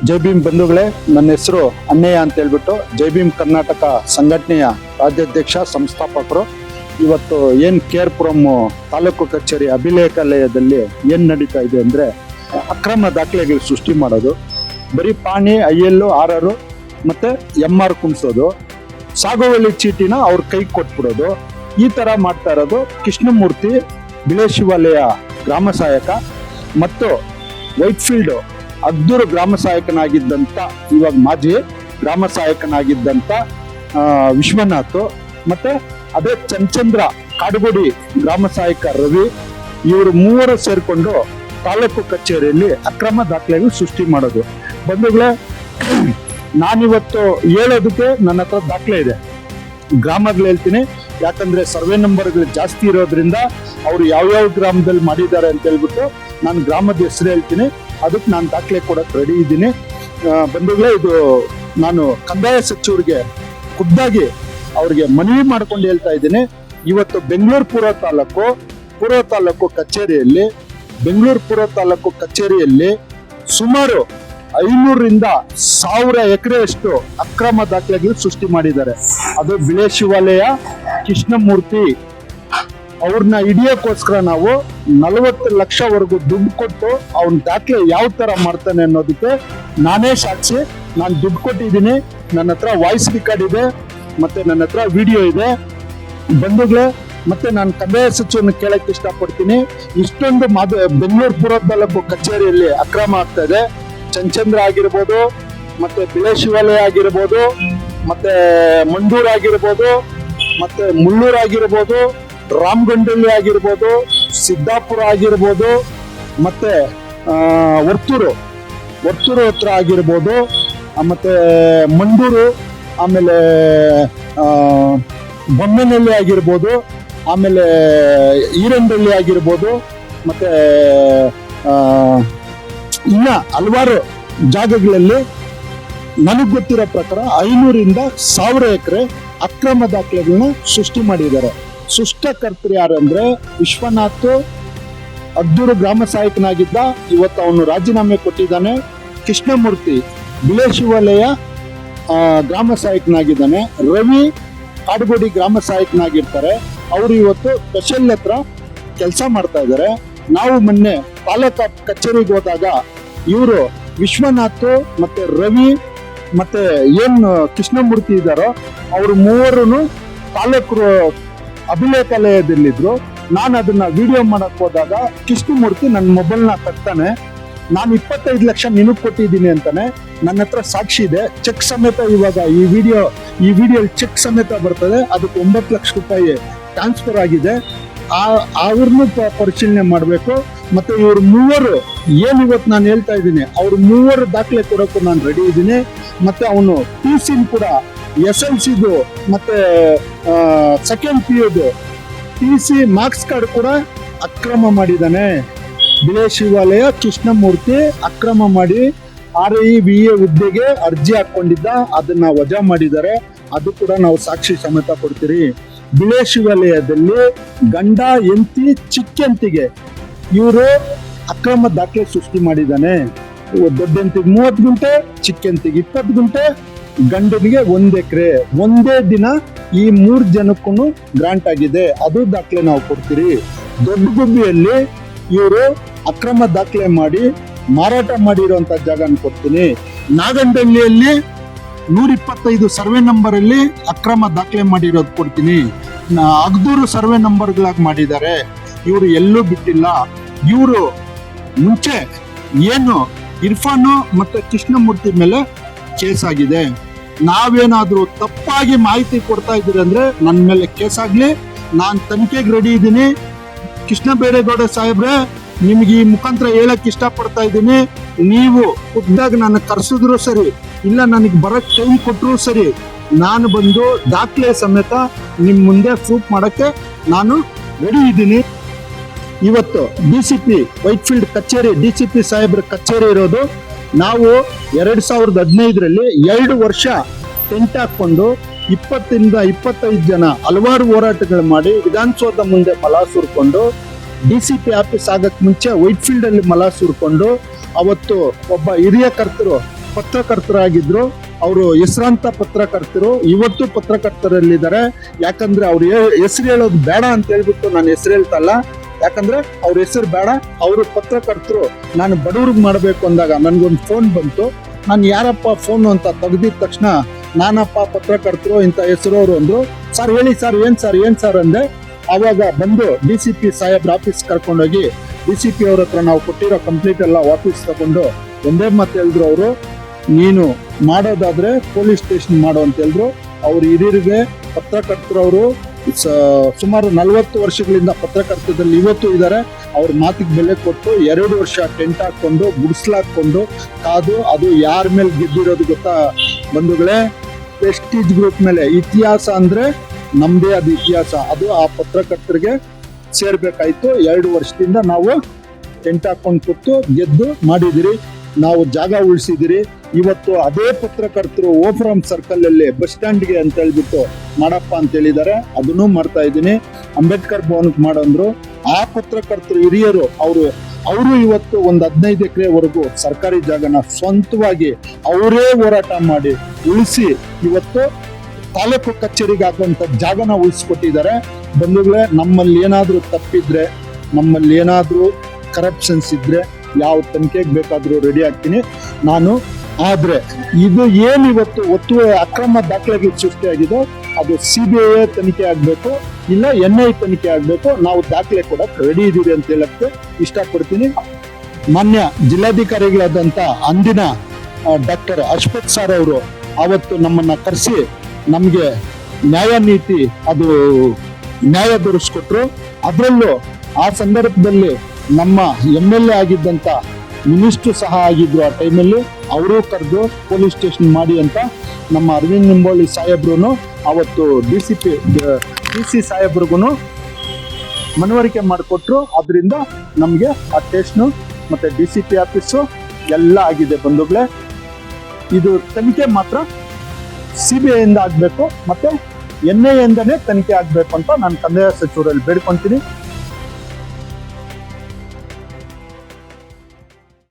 ಜೈ ಭೀಮ್ ಬಂಧುಗಳೇ, ನನ್ನ ಹೆಸರು ಅಣ್ಣಯ್ಯ ಅಂತ ಹೇಳ್ಬಿಟ್ಟು ಜೈ ಭೀಮ್ ಕರ್ನಾಟಕ ಸಂಘಟನೆಯ ರಾಜ್ಯಾಧ್ಯಕ್ಷ ಸಂಸ್ಥಾಪಕರು. ಇವತ್ತು ಏನು ಕೇರ್ಪುರಂ ತಾಲೂಕು ಕಚೇರಿ ಅಭಿಲೇಖಾಲಯದಲ್ಲಿ ಏನು ನಡೀತಾ ಇದೆ ಅಂದರೆ ಅಕ್ರಮ ದಾಖಲೆಗಳು ಸೃಷ್ಟಿ ಮಾಡೋದು, ಬರೀ ಪಾಣಿ IL RR ಮತ್ತು MR ಕುಣಿಸೋದು, ಸಾಗುವಳಿ ಚೀಟಿನ ಅವ್ರ ಕೈಗೆ ಕೊಟ್ಬಿಡೋದು, ಈ ಥರ ಮಾಡ್ತಾ ಇರೋದು ಕೃಷ್ಣಮೂರ್ತಿ ಬಿಳೆ ಶಿವಾಲಯ ಗ್ರಾಮ ಸಹಾಯಕ ಮತ್ತು ವೈಟ್ಫೀಲ್ಡ್ ಅಗ್ದೂರು ಗ್ರಾಮ ಸಹಾಯಕನಾಗಿದ್ದಂಥ, ಇವಾಗ ಮಾಜಿ ಗ್ರಾಮ ಸಹಾಯಕನಾಗಿದ್ದಂಥ ವಿಶ್ವನಾಥ್, ಮತ್ತೆ ಅದೇ ಚಂಚಂದ್ರ ಕಾಡುಗೋಡಿ ಗ್ರಾಮ ಸಹಾಯಕ ರವಿ, ಇವರು ಮೂವರು ಸೇರಿಕೊಂಡು ತಾಲೂಕು ಕಚೇರಿಯಲ್ಲಿ ಅಕ್ರಮ ದಾಖಲೆಗಳು ಸೃಷ್ಟಿ ಮಾಡೋದು. ಬಂಧುಗಳೇ, ನಾನಿವತ್ತು ಹೇಳೋದಕ್ಕೆ ನನ್ನ ಹತ್ರ ದಾಖಲೆ ಇದೆ, ಗ್ರಾಮಗಳು ಹೇಳ್ತೀನಿ, ಯಾಕಂದ್ರೆ ಸರ್ವೆ ನಂಬರ್ಗಳು ಜಾಸ್ತಿ ಇರೋದ್ರಿಂದ ಅವರು ಯಾವ್ಯಾವ ಗ್ರಾಮದಲ್ಲಿ ಮಾಡಿದ್ದಾರೆ ಅಂತ ಹೇಳ್ಬಿಟ್ಟು ನಾನು ಗ್ರಾಮದ ಹೆಸರು ಹೇಳ್ತೀನಿ, ಅದಕ್ಕೆ ನಾನು ದಾಖಲೆ ಕೊಡಕ್ಕೆ ರೆಡಿ ಇದ್ದೀನಿ. ಬಂಧುಗಳೇ, ಇದು ನಾನು ಕಂದಾಯ ಸಚಿವರಿಗೆ ಖುದ್ದಾಗಿ ಅವ್ರಿಗೆ ಮನವಿ ಮಾಡ್ಕೊಂಡು ಹೇಳ್ತಾ ಇದ್ದೀನಿ. ಇವತ್ತು ಬೆಂಗಳೂರು ಪೂರ್ವ ತಾಲೂಕು ಕಚೇರಿಯಲ್ಲಿ ಸುಮಾರು 500ರಿಂದ 1000 ಎಕರೆಯಷ್ಟು ಅಕ್ರಮ ದಾಖಲೆಗಳು ಸೃಷ್ಟಿ ಮಾಡಿದ್ದಾರೆ. ಅದು ಬಿಳೆ ಶಿವಾಲಯ ಕೃಷ್ಣಮೂರ್ತಿ ಅವ್ರನ್ನ ಹಿಡಿಯೋಕ್ಕೋಸ್ಕರ ನಾವು 40 ಲಕ್ಷವರೆಗೂ ದುಡ್ಡು ಕೊಟ್ಟು ಅವನ ದಾಖಲೆ ಯಾವ ತರ ಮಾಡ್ತಾನೆ ಅನ್ನೋದಕ್ಕೆ ನಾನೇ ಸಾಕ್ಷಿ. ನಾನು ದುಡ್ಡು ಕೊಟ್ಟಿದ್ದೀನಿ, ನನ್ನ ಹತ್ರ ವಾಯ್ಸ್ ರೆಕಾರ್ಡ್ ಇದೆ, ಮತ್ತೆ ನನ್ನ ಹತ್ರ ವಿಡಿಯೋ ಇದೆ. ಬಂಧುಗಳೇ, ಮತ್ತೆ ನಾನು ಕಂದಾಯ ಸಚಿವರನ್ನ ಕೇಳಕ್ಕೆ ಇಷ್ಟಪಡ್ತೀನಿ, ಇಷ್ಟೊಂದು ಬೆಂಗಳೂರು ಪೂರ್ವ ತಾಲೂಕು ಕಚೇರಿಯಲ್ಲಿ ಅಕ್ರಮ ಆಗ್ತಾ ಇದೆ. ಚಂಚಂದ್ರ ಆಗಿರ್ಬೋದು, ಮತ್ತೆ ಬಿಳೆ ಶಿವಾಲಯ ಆಗಿರ್ಬೋದು, ಮತ್ತೆ ಮಂಡೂರ್ ಆಗಿರ್ಬೋದು, ಮತ್ತೆ ಮುಳ್ಳೂರು ಆಗಿರ್ಬೋದು, ರಾಮಗಂಡಳ್ಳಿ ಆಗಿರ್ಬೋದು, ಸಿದ್ದಾಪುರ ಆಗಿರ್ಬೋದು, ಮತ್ತೆ ವರ್ತೂರು ಹತ್ರ ಆಗಿರ್ಬೋದು, ಮತ್ತೆ ಮಂಡೂರು, ಆಮೇಲೆ ಬೊಮ್ಮೆನಹಳ್ಳಿ ಆಗಿರ್ಬೋದು, ಆಮೇಲೆ ಈರಂಡಳ್ಳಿ ಆಗಿರ್ಬೋದು, ಮತ್ತೆ ಇನ್ನ ಹಲವಾರು ಜಾಗಗಳಲ್ಲಿ ನನಗೆ ಗೊತ್ತಿರೋ ಪ್ರಕಾರ 500ರಿಂದ 1000 ಎಕರೆ ಅಕ್ರಮ ದಾಖಲೆಗಳನ್ನ ಸೃಷ್ಟಿ ಮಾಡಿದ್ದಾರೆ. ಸೃಷ್ಟಕರ್ತರು ಯಾರಂದ್ರೆ ವಿಶ್ವನಾಥ್, ಅಗ್ದೂರು ಗ್ರಾಮ ಸಹಾಯಕನಾಗಿದ್ದ, ಇವತ್ತು ಅವನು ರಾಜೀನಾಮೆ ಕೊಟ್ಟಿದ್ದಾನೆ. ಕೃಷ್ಣಮೂರ್ತಿ ಬಿಳೆ ಶಿವಾಲಯ ಗ್ರಾಮ ಸಹಾಯಕನಾಗಿದ್ದಾನೆ. ರವಿ ಕಾಡುಗೋಡಿ ಗ್ರಾಮ ಸಹಾಯಕನಾಗಿರ್ತಾರೆ. ಅವರು ಇವತ್ತು ಸ್ಪೆಷಲ್ ಹತ್ರ ಕೆಲಸ ಮಾಡ್ತಾ ಇದ್ದಾರೆ. ನಾವು ಮೊನ್ನೆ ತಾಲೂಕು ಕಚೇರಿಗೆ ಹೋದಾಗ ಇವರು ವಿಶ್ವನಾಥ್ ಮತ್ತೆ ರವಿ ಮತ್ತೆ ಏನು ಕೃಷ್ಣಮೂರ್ತಿ ಇದ್ದಾರೋ ಅವರು ಮೂವರೂ ತಾಲೂಕು ಅಭಿಲೇಖಾಲಯದಲ್ಲಿದ್ರು. ನಾನು ಅದನ್ನ ವಿಡಿಯೋ ಮಾಡಕ್ ಹೋದಾಗ ಕೃಷ್ಣಮೂರ್ತಿ ನನ್ನ ಮೊಬೈಲ್ನ ತಗ್ತಾನೆ, ನಾನು 25 ಲಕ್ಷ ನಿನಗೆ ಕೊಟ್ಟಿದ್ದೀನಿ ಅಂತಾನೆ. ನನ್ನ ಹತ್ರ ಸಾಕ್ಷಿ ಇದೆ, ಚೆಕ್ ಸಮೇತ. ಇವಾಗ ಈ ವಿಡಿಯೋ ಚೆಕ್ ಸಮೇತ ಬರ್ತದೆ. ಅದಕ್ಕೆ 9 ಲಕ್ಷ ರೂಪಾಯಿ ಟ್ರಾನ್ಸ್ಫರ್ ಆಗಿದೆ. ಅವ್ರನ್ನೂ ಪರಿಶೀಲನೆ ಮಾಡಬೇಕು. ಮತ್ತೆ ಇವ್ರು ಮೂವರು ಏನು ಇವತ್ತು ನಾನು ಹೇಳ್ತಾ ಇದ್ದೀನಿ, ಅವ್ರು ಮೂವರು ದಾಖಲೆ ಕೊಡೋಕ್ಕೂ ನಾನು ರೆಡಿ ಇದ್ದೀನಿ. ಮತ್ತೆ ಅವನು TC ಕೂಡ SLCದು ಮತ್ತೆ ಸೆಕೆಂಡ್ PUದು TC ಮಾರ್ಕ್ಸ್ ಕಾರ್ಡ್ ಕೂಡ ಅಕ್ರಮ ಮಾಡಿದ್ದಾನೆ. ಬಿಳೆ ಶಿವಾಲಯ ಕೃಷ್ಣಮೂರ್ತಿ ಅಕ್ರಮ ಮಾಡಿ RIVA ಹುದ್ದೆಗೆ ಅರ್ಜಿ ಹಾಕೊಂಡಿದ್ದ, ಅದನ್ನ ವಜಾ ಮಾಡಿದ್ದಾರೆ. ಅದು ಕೂಡ ನಾವು ಸಾಕ್ಷಿ ಸಮೇತ ಕೊಡ್ತೀರಿ. ಬಿಳೆ ಶಿವಾಲಯದಲ್ಲಿ ಗಂಡ ಎಂತಿ ಚಿಕ್ಕಂತಿಗೆ ಇವರು ಅಕ್ರಮ ದಾಖಲೆ ಸೃಷ್ಟಿ ಮಾಡಿದ್ದಾನೆ. ದೊಡ್ಡಂತಿಗೆ 30 ಗುಂಟೆ, ಚಿಕ್ಕಂತಿಗೆ 20 ಗುಂಟೆ, ಗಂಡನಿಗೆ 1 ಎಕರೆ. ಒಂದೇ ದಿನ ಈ 3 ಜನಕ್ಕೂ ಗ್ರಾಂಟ್ ಆಗಿದೆ. ಅದು ದಾಖಲೆ ನಾವು ಕೊಡ್ತೀರಿ. ದೊಡ್ಡ ಗುಬ್ಬಿಯಲ್ಲಿ ಇವರು ಅಕ್ರಮ ದಾಖಲೆ ಮಾಡಿ ಮಾರಾಟ ಮಾಡಿರುವಂತ ಜಾಗನ ಕೊಡ್ತೀನಿ. ನಾಗಂಡಳ್ಳಿಯಲ್ಲಿ 125 ಸರ್ವೆ ನಂಬರ್ ಅಲ್ಲಿ ಅಕ್ರಮ ದಾಖಲೆ ಮಾಡಿರೋದು ಕೊಡ್ತೀನಿ. ಅಗ್ದೂರು ಸರ್ವೆ ನಂಬರ್ಗಳಾಗಿ ಮಾಡಿದ್ದಾರೆ. ಇವರು ಎಲ್ಲೂ ಬಿಟ್ಟಿಲ್ಲ. ಇವರು ಮುಂಚೆ ಏನು ಇರ್ಫಾನು ಮತ್ತೆ ಕೃಷ್ಣಮೂರ್ತಿ ಮೇಲೆ ಕೇಸ್ ಆಗಿದೆ. ನಾವೇನಾದ್ರೂ ತಪ್ಪಾಗಿ ಮಾಹಿತಿ ಕೊಡ್ತಾ ಇದ್ದೀರಿ ಅಂದ್ರೆ ನನ್ನ ಮೇಲೆ ಕೇಸ್ ಆಗ್ಲಿ, ನಾನು ತನಿಖೆಗೆ ರೆಡಿ ಇದ್ದೀನಿ. ಕೃಷ್ಣ ಬೈರೇಗೌಡ ಸಾಹೇಬ್ರೆ, ನಿಮ್ಗೆ ಈ ಮುಖಾಂತರ ಹೇಳಕ್ ಇಷ್ಟಪಡ್ತಾ ಇದ್ದೀನಿ, ನೀವು ಖುದ್ದಾಗಿ ನನ್ನ ಕರ್ಸಿದ್ರು ಸರಿ, ಇಲ್ಲ ನನಗೆ ಬರಕ್ ಟೈಮ್ ಕೊಟ್ಟರು ಸರಿ, ನಾನು ಬಂದು ದಾಖಲೆ ಸಮೇತ ನಿಮ್ ಮುಂದೆ ಪ್ರೂಫ್ ಮಾಡಕ್ಕೆ ನಾನು ರೆಡಿ ಇದ್ದೀನಿ. ಇವತ್ತು DCP ವೈಟ್ಫೀಲ್ಡ್ ಕಚೇರಿ, DCP ಸಾಹೇಬ್ರ ಕಚೇರಿ ಇರೋದು. ನಾವು 2015ರಲ್ಲಿ 2 ವರ್ಷ ಟೆಂಟ್ ಹಾಕೊಂಡು 20ರಿಂದ 25 ಜನ ಹಲವಾರು ಹೋರಾಟಗಳು ಮಾಡಿ ವಿಧಾನಸೌಧ ಮುಂದೆ ಮಲ ಸುರ್ಕೊಂಡು, DCP ಆಫೀಸ್ ಆಗಕ್ಕೆ ಮುಂಚೆ ವೈಟ್ಫೀಲ್ಡ್ ಅಲ್ಲಿ ಮಲ ಸುರ್ಕೊಂಡು ಅವತ್ತು ಒಬ್ಬ ಹಿರಿಯ ಪತ್ರಕರ್ತರಾಗಿದ್ರು. ಅವರು ಹೆಸರಾಂತ ಪತ್ರಕರ್ತರು, ಇವತ್ತು ಪತ್ರಕರ್ತರಲ್ಲಿದ್ದಾರೆ. ಯಾಕಂದ್ರೆ ಅವ್ರ ಹೆಸರು ಹೇಳೋದು ಬೇಡ ಅಂತ ಹೇಳ್ಬಿಟ್ಟು ನಾನು ಹೆಸರು ಹೇಳ್ತಲ್ಲ, ಯಾಕಂದ್ರೆ ಅವ್ರ ಹೆಸರು ಬೇಡ. ಅವರು ಪತ್ರಕರ್ತರು. ನಾನು ಬಡವ್ರಿಗೆ ಮಾಡಬೇಕು ಅಂದಾಗ ನನ್ಗೊಂದು ಫೋನ್ ಬಂತು. ನಾನು ಯಾರಪ್ಪ ಫೋನು ಅಂತ ತೆಗ್ದಿದ ತಕ್ಷಣ ನಾನಪ್ಪ ಪತ್ರಕರ್ತರು ಇಂಥ ಹೆಸರು ಅವರು ಅಂದ್ರು. ಸರ್ ಹೇಳಿ ಸರ್, ಏನ್ ಸರ್ ಅಂದೆ. ಅವಾಗ ಬಂದು DCP ಸಾಹೇಬ್ರ ಆಫೀಸ್ ಕರ್ಕೊಂಡೋಗಿ DCP ಅವ್ರ ಹತ್ರ ನಾವು ಕೊಟ್ಟಿರೋ ಕಂಪ್ಲೀಟ್ ಎಲ್ಲ ವಾಪಸ್ ತಗೊಂಡು ಒಂದೇ ಮಾತು ಹೇಳಿದ್ರು ಅವರು, ನೀನು ಮಾಡೋದಾದ್ರೆ ಪೊಲೀಸ್ ಸ್ಟೇಷನ್ ಮಾಡು ಅಂತ ಹೇಳಿದ್ರು. ಅವ್ರ ಹಿರಿಯರಿಗೆ ಪತ್ರಕರ್ತರವರು ಸುಮಾರು 40 ವರ್ಷಗಳಿಂದ ಪತ್ರಕರ್ತದಲ್ಲಿ ಇವತ್ತು ಇದ್ದಾರೆ. ಅವ್ರ ಮಾತಿಗೆ ಬೆಲೆ ಕೊಟ್ಟು 2 ವರ್ಷ ಟೆಂಟ್ ಹಾಕೊಂಡು ಗುಡಿಸ್ಲಾಕೊಂಡು ಕಾದು, ಅದು ಯಾರ ಮೇಲೆ ಗೆದ್ದಿರೋದು ಗೊತ್ತಾ ಬಂಧುಗಳೇ? ಪ್ರೆಸ್ಟೀಜ್ ಗ್ರೂಪ್ ಮೇಲೆ. ಇತಿಹಾಸ ಅಂದ್ರೆ ನಮ್ದೇ ಅದು ಇತಿಹಾಸ. ಅದು ಆ ಪತ್ರಕರ್ತರಿಗೆ ಸೇರ್ಬೇಕಾಯ್ತು. 2 ವರ್ಷದಿಂದ ನಾವು ಟೆಂಟ್ ಹಾಕೊಂಡು ಕೂತು ಗೆದ್ದು ಮಾಡಿದಿರಿ. ನಾವು ಜಾಗ ಉಳಿಸಿದಿರಿ. ಇವತ್ತು ಅದೇ ಪತ್ರಕರ್ತರು ಓಫ್ರಾಮ್ ಸರ್ಕಲ್ ಅಲ್ಲಿ ಬಸ್ ಸ್ಟ್ಯಾಂಡ್ಗೆ ಅಂತ ಹೇಳ್ಬಿಟ್ಟು ಮಾಡಪ್ಪ ಅಂತ ಹೇಳಿದ್ದಾರೆ. ಅದನ್ನು ಮಾಡ್ತಾ ಇದ್ದೀನಿ. ಅಂಬೇಡ್ಕರ್ ಭವನಕ್ಕೆ ಮಾಡೋಂದ್ರು. ಆ ಪತ್ರಕರ್ತರು ಹಿರಿಯರು ಅವರು ಇವತ್ತು ಒಂದು 15 ಎಕರೆವರೆಗೂ ಸರ್ಕಾರಿ ಜಾಗನ ಸ್ವಂತವಾಗಿ ಅವರೇ ಹೋರಾಟ ಮಾಡಿ ಉಳಿಸಿ ಇವತ್ತು ತಾಲೂಕು ಕಚೇರಿಗೆ ಹಾಕುವಂತ ಜಾಗನ ಉಳಿಸ್ಕೊಟ್ಟಿದ್ದಾರೆ. ಬಂಧುಗಳೇ, ನಮ್ಮಲ್ಲಿ ಏನಾದ್ರೂ ತಪ್ಪಿದ್ರೆ, ನಮ್ಮಲ್ಲಿ ಏನಾದ್ರೂ ಕರಪ್ಷನ್ಸ್ ಇದ್ರೆ ಯಾವ ತನಿಖೆಗೆ ಬೇಕಾದ್ರೂ ರೆಡಿ ಆಗ್ತೀನಿ ನಾನು. ಆದ್ರೆ ಇದು ಏನು ಇವತ್ತು ಅಕ್ರಮ ದಾಖಲೆಗಳು ಸೃಷ್ಟಿಯಾಗಿದೋ ಅದು CBI ತನಿಖೆ ಆಗ್ಬೇಕು, ಇಲ್ಲ NI ತನಿಖೆ ಆಗ್ಬೇಕು. ನಾವು ದಾಖಲೆ ಕೂಡ ರೆಡಿ ಇದೀವಿ ಅಂತ ಹೇಳಕ್ಕೆ ಇಷ್ಟಪಡ್ತೀನಿ. ಮಾನ್ಯ ಜಿಲ್ಲಾಧಿಕಾರಿಗಳಾದಂತ ಅಂದಿನ ಡಾಕ್ಟರ್ ಅಶ್ವಥ್ ಸರ್ ಅವರು ಅವತ್ತು ನಮ್ಮನ್ನ ಕರೆಸಿ ನಮ್ಗೆ ನ್ಯಾಯ ದೊರಕಿಸ್ಕೊಟ್ರು. ಅದರಲ್ಲೂ ಆ ಸಂದರ್ಭದಲ್ಲಿ ನಮ್ಮ MLA ಆಗಿದ್ದಂತ ಮಿನಿಸ್ಟರ್ ಸಹ ಆಗಿದ್ರು. ಆ ಟೈಮಲ್ಲಿ ಅವರು ಕರೆದು ಪೊಲೀಸ್ ಸ್ಟೇಷನ್ ಮಾಡಿ ಅಂತ ನಮ್ಮ ಅರವಿಂದ್ ನಿಂಬೋಳಿ ಸಾಹೇಬ್ರು ಅವತ್ತು DC ಸಾಹೇಬ್ರಿಗೂ ಮನವರಿಕೆ ಮಾಡಿಕೊಟ್ರು. ಅದರಿಂದ ನಮಗೆ ಆ ಸ್ಟೇಷನು ಮತ್ತೆ DCP ಆಫೀಸು ಎಲ್ಲ ಆಗಿದೆ ಬಂಧುಗಳೇ. ಇದು ತನಿಖೆ ಮಾತ್ರ CBI ಇಂದ ಆಗ್ಬೇಕು, ಮತ್ತೆ NI ಇಂದನೇ ತನಿಖೆ ಆಗ್ಬೇಕು ಅಂತ ನಾನು ಕಂದಾಯ ಸಚಿವರಲ್ಲಿ ಬೇಡ್ಕೊಂತೀನಿ.